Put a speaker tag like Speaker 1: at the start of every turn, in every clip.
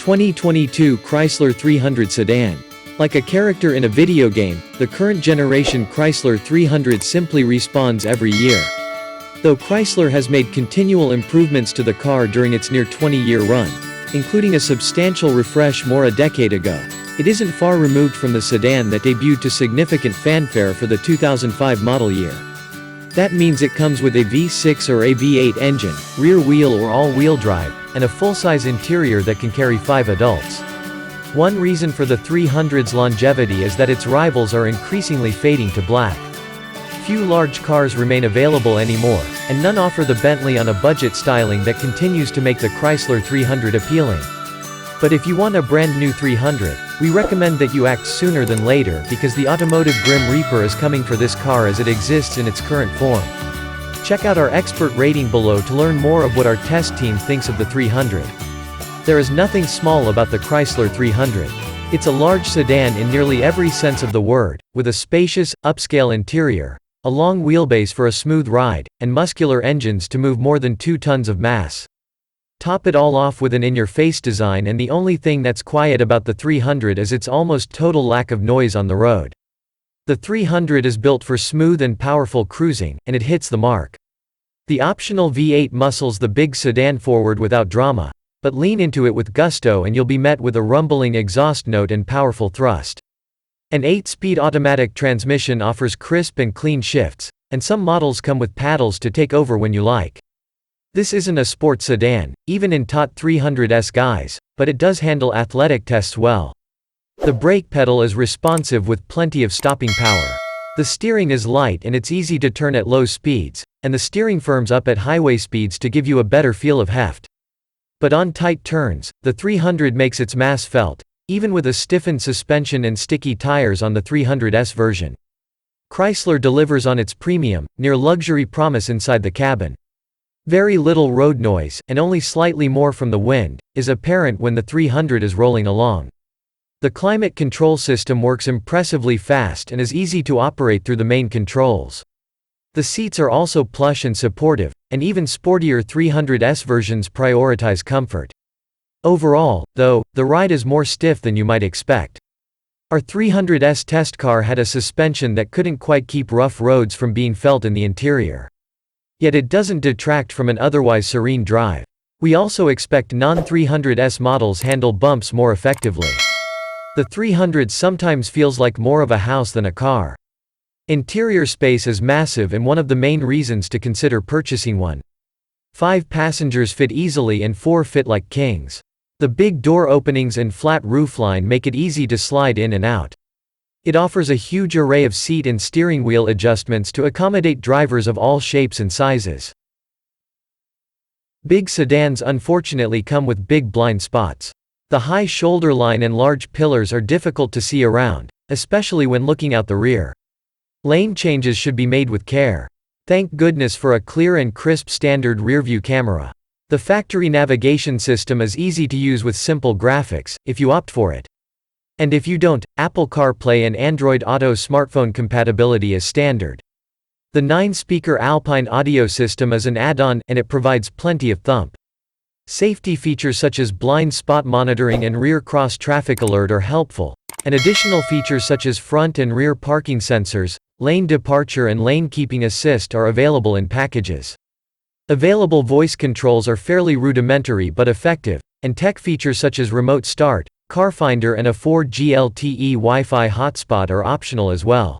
Speaker 1: 2022 Chrysler 300 Sedan. Like a character in a video game, the current generation Chrysler 300 simply respawns every year. Though Chrysler has made continual improvements to the car during its near 20-year run, including a substantial refresh more a decade ago, it isn't far removed from the sedan that debuted to significant fanfare for the 2005 model year. That means it comes with a V6 or a V8 engine, rear-wheel or all-wheel drive, and a full-size interior that can carry 5 adults. One reason for the 300's longevity is that its rivals are increasingly fading to black. Few large cars remain available anymore, and none offer the Bentley on a budget styling that continues to make the Chrysler 300 appealing. But if you want a brand new 300, we recommend that you act sooner than later because the automotive Grim Reaper is coming for this car as it exists in its current form. Check out our expert rating below to learn more of what our test team thinks of the 300. There is nothing small about the Chrysler 300. It's a large sedan in nearly every sense of the word, with a spacious, upscale interior, a long wheelbase for a smooth ride, and muscular engines to move more than 2 tons of mass. Top it all off with an in-your-face design, and the only thing that's quiet about the 300 is its almost total lack of noise on the road. The 300 is built for smooth and powerful cruising, and it hits the mark. The optional V8 muscles the big sedan forward without drama, but lean into it with gusto and you'll be met with a rumbling exhaust note and powerful thrust. An 8-speed automatic transmission offers crisp and clean shifts, and some models come with paddles to take over when you like. This isn't a sports sedan, even in taut 300s guise, but it does handle athletic tests well. The brake pedal is responsive with plenty of stopping power. The steering is light and it's easy to turn at low speeds, and the steering firms up at highway speeds to give you a better feel of heft. But on tight turns, the 300 makes its mass felt, even with a stiffened suspension and sticky tires on the 300s version. Chrysler delivers on its premium, near-luxury promise inside the cabin. Very little road noise, and only slightly more from the wind, is apparent when the 300 is rolling along. The climate control system works impressively fast and is easy to operate through the main controls. The seats are also plush and supportive, and even sportier 300s versions prioritize comfort. Overall, though, the ride is more stiff than you might expect. Our 300s test car had a suspension that couldn't quite keep rough roads from being felt in the interior. Yet it doesn't detract from an otherwise serene drive. We also expect non-300s models handle bumps more effectively. The 300 sometimes feels like more of a house than a car. Interior space is massive and one of the main reasons to consider purchasing one. 5 passengers fit easily and 4 fit like kings. The big door openings and flat roofline make it easy to slide in and out. It offers a huge array of seat and steering wheel adjustments to accommodate drivers of all shapes and sizes. Big sedans unfortunately come with big blind spots. The high shoulder line and large pillars are difficult to see around, especially when looking out the rear. Lane changes should be made with care. Thank goodness for a clear and crisp standard rearview camera. The factory navigation system is easy to use with simple graphics, if you opt for it. And if you don't, Apple CarPlay and Android Auto smartphone compatibility is standard. The 9-speaker Alpine audio system is an add-on, and it provides plenty of thump. Safety features such as blind spot monitoring and rear cross traffic alert are helpful, and additional features such as front and rear parking sensors, lane departure and lane keeping assist are available in packages. Available voice controls are fairly rudimentary but effective, and tech features such as remote start, CarFinder and a 4G LTE Wi-Fi hotspot are optional as well.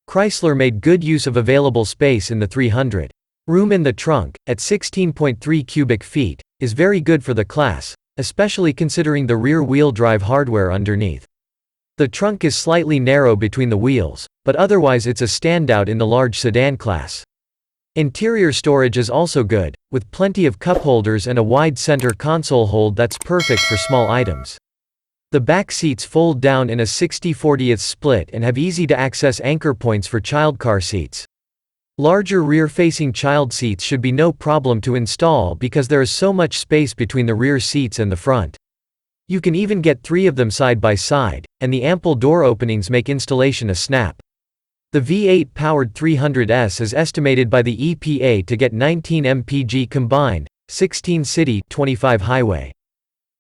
Speaker 1: Chrysler made good use of available space in the 300. Room in the trunk, at 16.3 cubic feet, is very good for the class, especially considering the rear-wheel drive hardware underneath. The trunk is slightly narrow between the wheels, but otherwise it's a standout in the large sedan class. Interior storage is also good, with plenty of cup holders and a wide center console hold that's perfect for small items. The back seats fold down in a 60/40 split and have easy-to-access anchor points for child car seats. Larger rear-facing child seats should be no problem to install because there is so much space between the rear seats and the front. You can even get 3 of them side by side, and the ample door openings make installation a snap. The V8-powered 300s is estimated by the EPA to get 19 mpg combined, 16 city, 25 highway.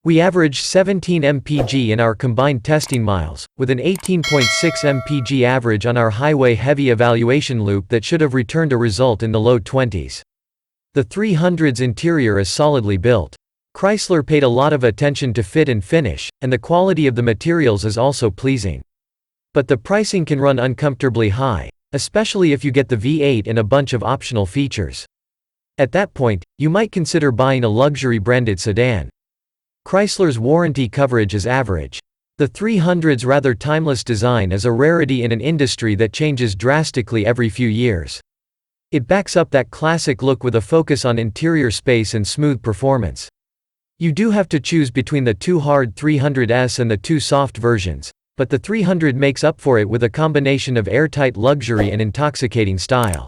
Speaker 1: We averaged 17 mpg in our combined testing miles, with an 18.6 mpg average on our highway heavy evaluation loop that should have returned a result in the low 20s. The 300's interior is solidly built. Chrysler paid a lot of attention to fit and finish, and the quality of the materials is also pleasing. But the pricing can run uncomfortably high, especially if you get the V8 and a bunch of optional features. At that point, you might consider buying a luxury branded sedan. Chrysler's warranty coverage is average. The 300's rather timeless design is a rarity in an industry that changes drastically every few years. It backs up that classic look with a focus on interior space and smooth performance. You do have to choose between the two hard 300s and the two soft versions, but the 300 makes up for it with a combination of airtight luxury and intoxicating style.